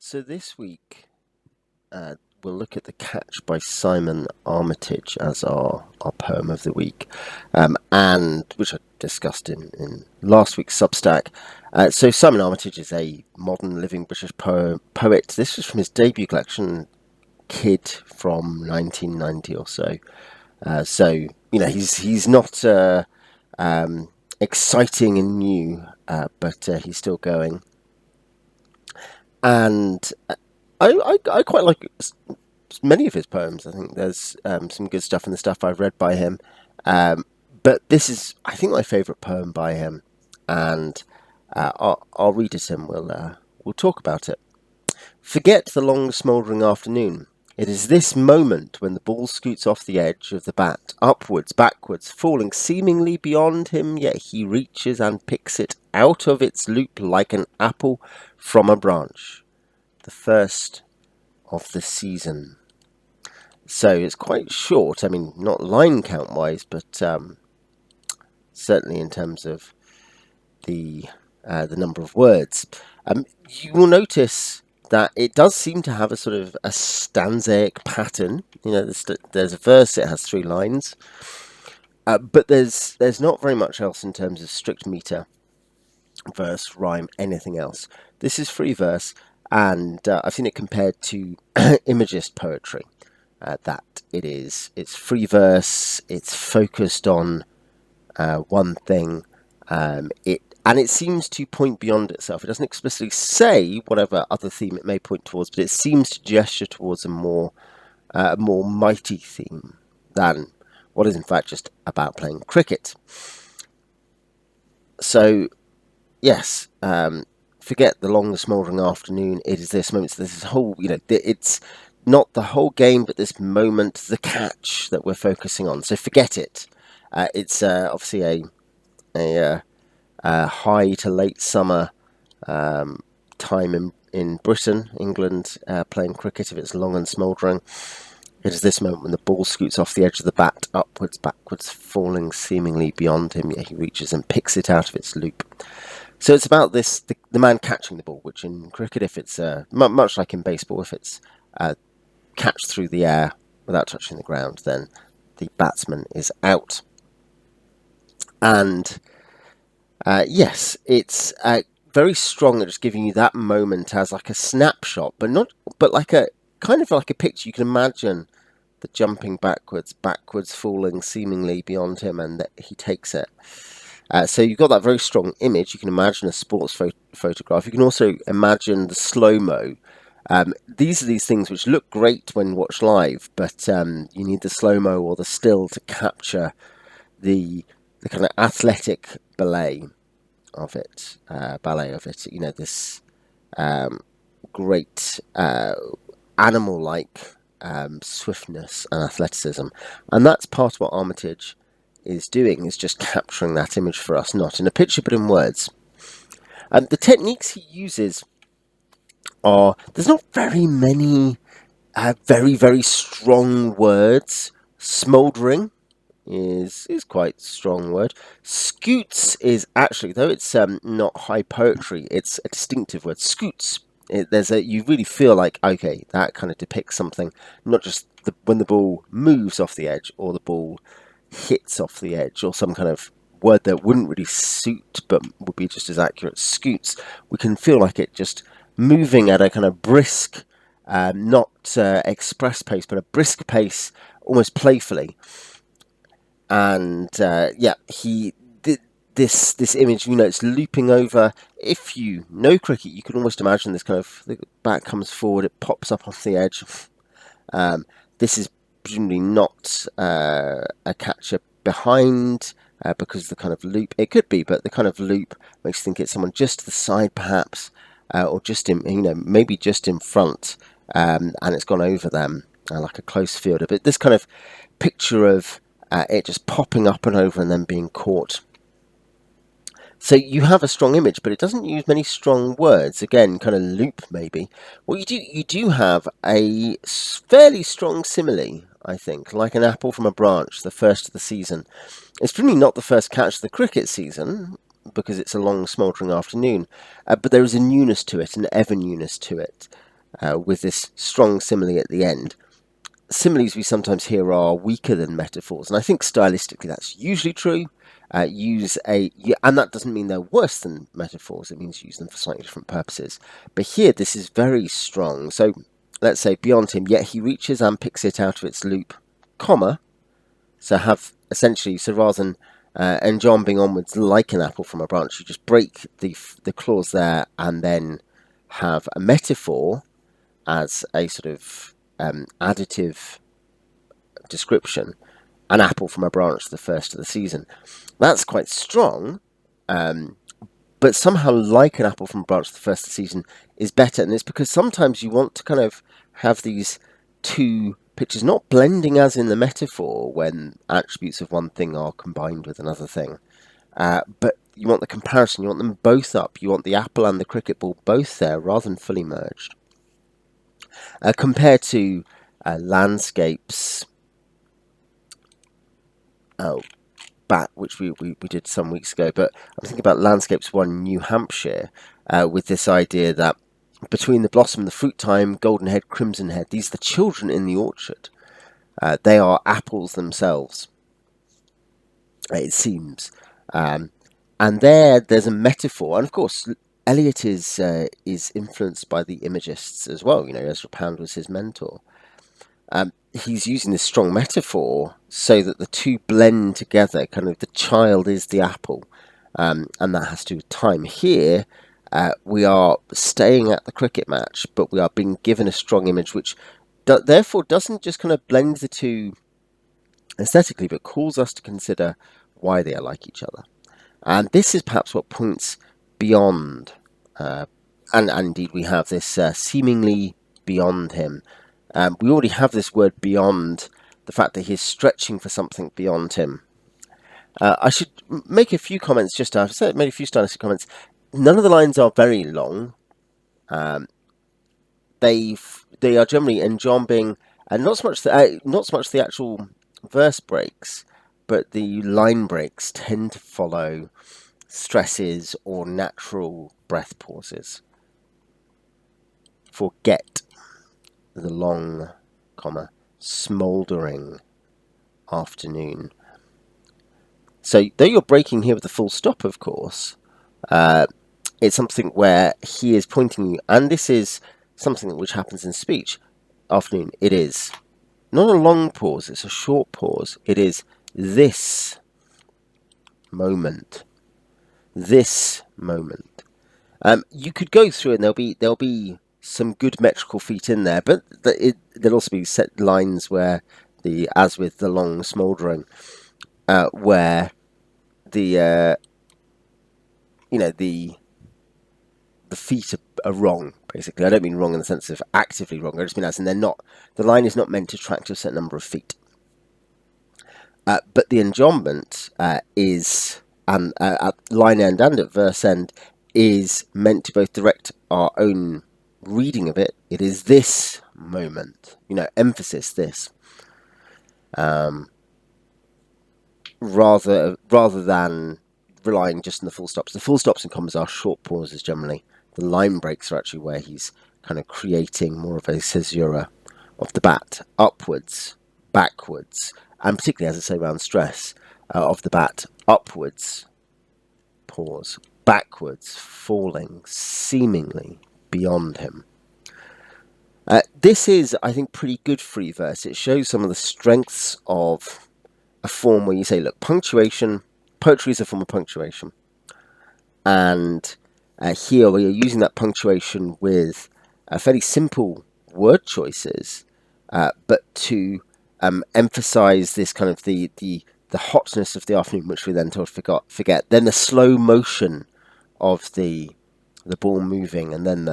So this week, we'll look at The Catch by Simon Armitage as our poem of the week, and which I discussed in last week's Substack. So Simon Armitage is a modern living British poet. This was from his debut collection, Kid, from 1990 or so. He's not exciting and new, but he's still going. And I quite like many of his poems. I think there's some good stuff in the stuff I've read by him. But this is, I think, my favourite poem by him, and I'll read it and we'll talk about it. Forget the long smouldering afternoon. It is this moment when the ball scoots off the edge of the bat, upwards, backwards, falling seemingly beyond him, yet he reaches and picks it out of its loop like an apple from a branch. The first of the season. So it's quite short. I mean, not line count wise, but certainly in terms of the number of words. You will notice that it does seem to have a sort of a stanzaic pattern. You know, there's a verse, it has 3 lines, but there's not very much else in terms of strict meter, verse, rhyme, anything else. This is free verse, and I've seen it compared to Imagist poetry. That it's free verse, it's focused on one thing, it seems to point beyond itself. It doesn't explicitly say whatever other theme it may point towards, but it seems to gesture towards a more mighty theme than what is in fact just about playing cricket. So, yes, forget the long, smouldering afternoon. It is this moment. So this whole, it's not the whole game, but this moment, the catch that we're focusing on. So forget it. It's obviously a high to late summer time in Britain, England, playing cricket if it's long and smouldering. It is this moment when the ball scoots off the edge of the bat, upwards, backwards, falling seemingly beyond him, yet he reaches and picks it out of its loop. So it's about this, the man catching the ball, which in cricket, if it's, much like in baseball, if it's catched through the air without touching the ground, then the batsman is out. And yes, it's very strong at just giving you that moment as like a snapshot, but like a kind of like a picture. You can imagine the jumping backwards, falling seemingly beyond him, and that he takes it. So you've got that very strong image. You can imagine a sports photograph. You can also imagine the slow-mo. These are these things which look great when watched live, but you need the slow-mo or the still to capture the kind of athletic ballet of it. You know, this great animal-like swiftness and athleticism, and that's part of what Armitage is doing, is just capturing that image for us, not in a picture but in words. And the techniques he uses are, there's not very many very, very strong words. Smouldering is quite a strong word. Scoots is actually, though it's not high poetry, it's a distinctive word. Scoots. You really feel like, okay, that kind of depicts something, not just when the ball moves off the edge or the ball hits off the edge, or some kind of word that wouldn't really suit but would be just as accurate. Scoots, we can feel like it just moving at a kind of brisk, not express pace, but a brisk pace, almost playfully. And this image, it's looping over. If you know cricket, you can almost imagine this kind of, the bat comes forward, it pops up off the edge. This is presumably not a catcher behind, because the kind of loop, it could be, but the kind of loop makes you think it's someone just to the side perhaps, or just in, maybe just in front, and it's gone over them, like a close fielder. But this kind of picture of it just popping up and over and then being caught. So you have a strong image, but it doesn't use many strong words. Again, kind of loop maybe. What you do have a fairly strong simile, I think, like an apple from a branch, the first of the season. It's probably not the first catch of the cricket season, because it's a long smouldering afternoon, but there is a newness to it, an ever newness to it. with this strong simile at the end. Similes we sometimes hear are weaker than metaphors, and I think stylistically that's usually true. And that doesn't mean they're worse than metaphors, it means use them for slightly different purposes. But here this is very strong. So let's say beyond him, yet he reaches and picks it out of its loop, comma. So have essentially, so rather than enjombing onwards like an apple from a branch, you just break the clause there and then have a metaphor as a sort of additive description, an apple from a branch, the first of the season. That's quite strong, but somehow like an apple from a branch, the first of the season is better, and it's because sometimes you want to kind of have these two pictures not blending as in the metaphor when attributes of one thing are combined with another thing, but you want the comparison, you want them both up, you want the apple and the cricket ball both there rather than fully merged. Compared to landscapes, which we did some weeks ago, but I'm thinking about Landscapes 1 New Hampshire, with this idea that between the blossom and the fruit time, golden head, crimson head, these are the children in the orchard. They are apples themselves, it seems. And there's a metaphor, and of course Eliot is influenced by the Imagists as well. Ezra Pound was his mentor. He's using this strong metaphor so that the two blend together. Kind of the child is the apple, and that has to do with time. Here, we are staying at the cricket match, but we are being given a strong image, which therefore doesn't just kind of blend the two aesthetically, but calls us to consider why they are like each other. And this is perhaps what points beyond, and indeed we have this seemingly beyond him. We already have this word beyond, the fact that he is stretching for something beyond him. I should make a few comments just after. I've made a few stylistic comments. None of the lines are very long. They are generally enjombing, and not so much the actual verse breaks, but the line breaks tend to follow stresses or natural breath pauses. Forget the long, smouldering afternoon. So, though you're breaking here with a full stop, of course, it's something where he is pointing you, and this is something which happens in speech. Afternoon, it is not a long pause, it's a short pause. It is this moment. This moment. You could go through and there'll be some good metrical feet in there, but there'll also be set lines where as with the long smouldering, where the feet are wrong. Basically, I don't mean wrong in the sense of actively wrong. I just mean as in the line is not meant to track to a certain number of feet. But the enjombment is, and at line end and at verse end, is meant to both direct our own reading of it. It is this moment, emphasis this, rather than relying just on the full stops. The full stops and commas are short pauses generally. The line breaks are actually where he's kind of creating more of a caesura of the bat, upwards, backwards, and particularly, as I say, around stress, of the bat, upwards, pause, backwards, falling, seemingly beyond him. This is, I think, pretty good free verse. It shows some of the strengths of a form where you say, look, punctuation, poetry is a form of punctuation. And here we are using that punctuation with fairly simple word choices, but to emphasize this kind of the hotness of the afternoon, which we then told forget. Then the slow motion of the ball moving, and then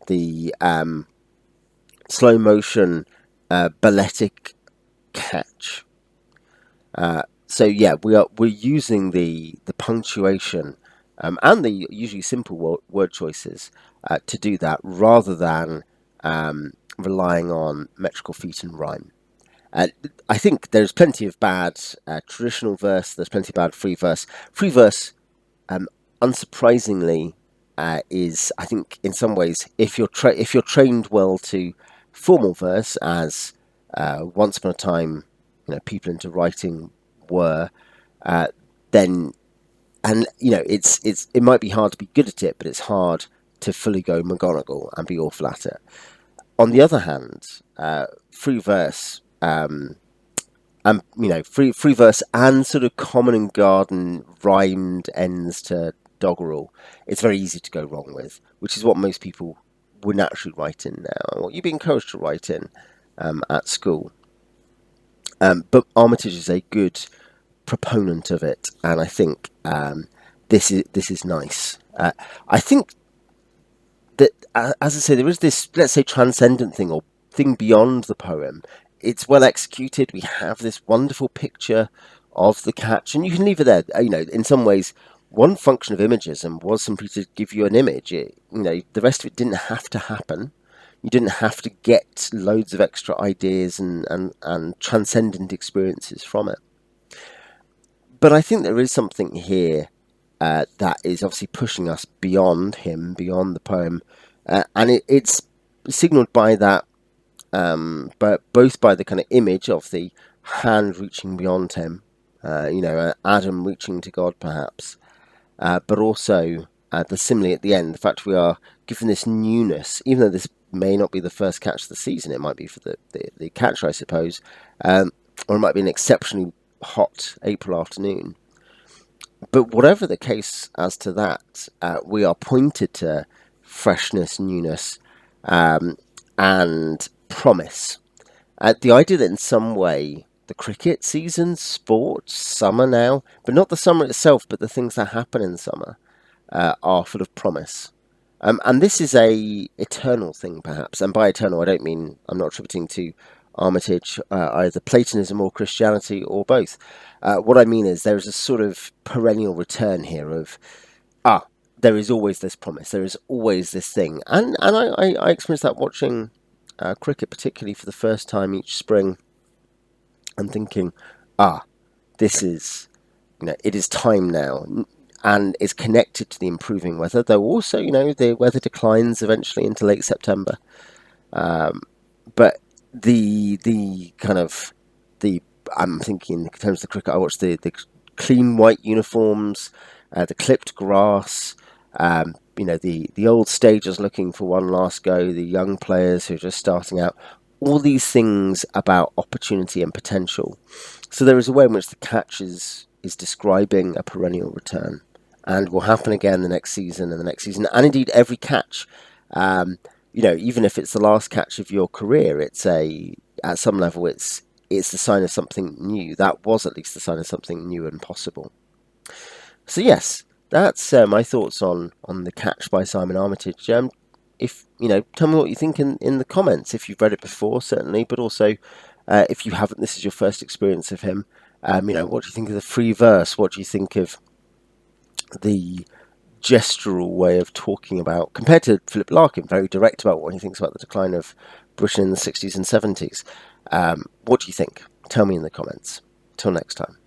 the slow motion balletic catch. So yeah, we're using the punctuation and the usually simple word choices to do that, rather than relying on metrical feet and rhyme. I think there's plenty of bad traditional verse. There's plenty of bad free verse. Free verse, unsurprisingly, is, I think, in some ways, if you're trained well to formal verse, as once upon a time, people into writing were, uh, then and it might be hard to be good at it, but it's hard to fully go McGonagall and be awful at it. On the other hand, free verse. And free verse and sort of common and garden rhymed ends to doggerel, it's very easy to go wrong with, which is what most people would naturally write in now, and what you'd be encouraged to write in at school. But Armitage is a good proponent of it, and I think this is nice. I think that, as I say, there is this, let's say, transcendent thing or thing beyond the poem. It's well executed. We have this wonderful picture of the catch, and you can leave it there. In some ways, one function of imagism was simply to give you an image. The rest of it didn't have to happen. You didn't have to get loads of extra ideas and transcendent experiences from it. But I think there is something here that is obviously pushing us beyond him, beyond the poem, and it's signalled by that, but both by the kind of image of the hand reaching beyond him, Adam reaching to God, perhaps, but also the simile at the end, the fact we are given this newness, even though this may not be the first catch of the season, it might be for the catcher, I suppose, or it might be an exceptionally hot April afternoon. But whatever the case as to that, we are pointed to freshness, newness, and promise. The idea that in some way the cricket season, sport, summer now, but not the summer itself, but the things that happen in summer, are full of promise. And this is a eternal thing, perhaps. And by eternal, I don't mean, I'm not attributing to Armitage either Platonism or Christianity or both. What I mean is there is a sort of perennial return here of, there is always this promise, there is always this thing. And I experienced that watching cricket, particularly for the first time each spring, and thinking, this is, it is time now. And is connected to the improving weather, though also, the weather declines eventually into late September. But the kind of I'm thinking in terms of the cricket. I watched the clean white uniforms, the clipped grass. The old stagers looking for one last go. The young players who are just starting out. All these things about opportunity and potential. So there is a way in which the catch is describing a perennial return, and will happen again the next season and the next season, and indeed every catch. Even if it's the last catch of your career, at some level it's the sign of something new. That was at least the sign of something new and possible. So yes, that's my thoughts on the catch by Simon Armitage. If tell me what you think in the comments. If you've read it before, certainly, but also if you haven't, this is your first experience of him. What do you think of the free verse? What do you think of the gestural way of talking about, compared to Philip Larkin, very direct about what he thinks about the decline of Britain in the 60s and 70s. What do you think? Tell me in the comments. Till next time.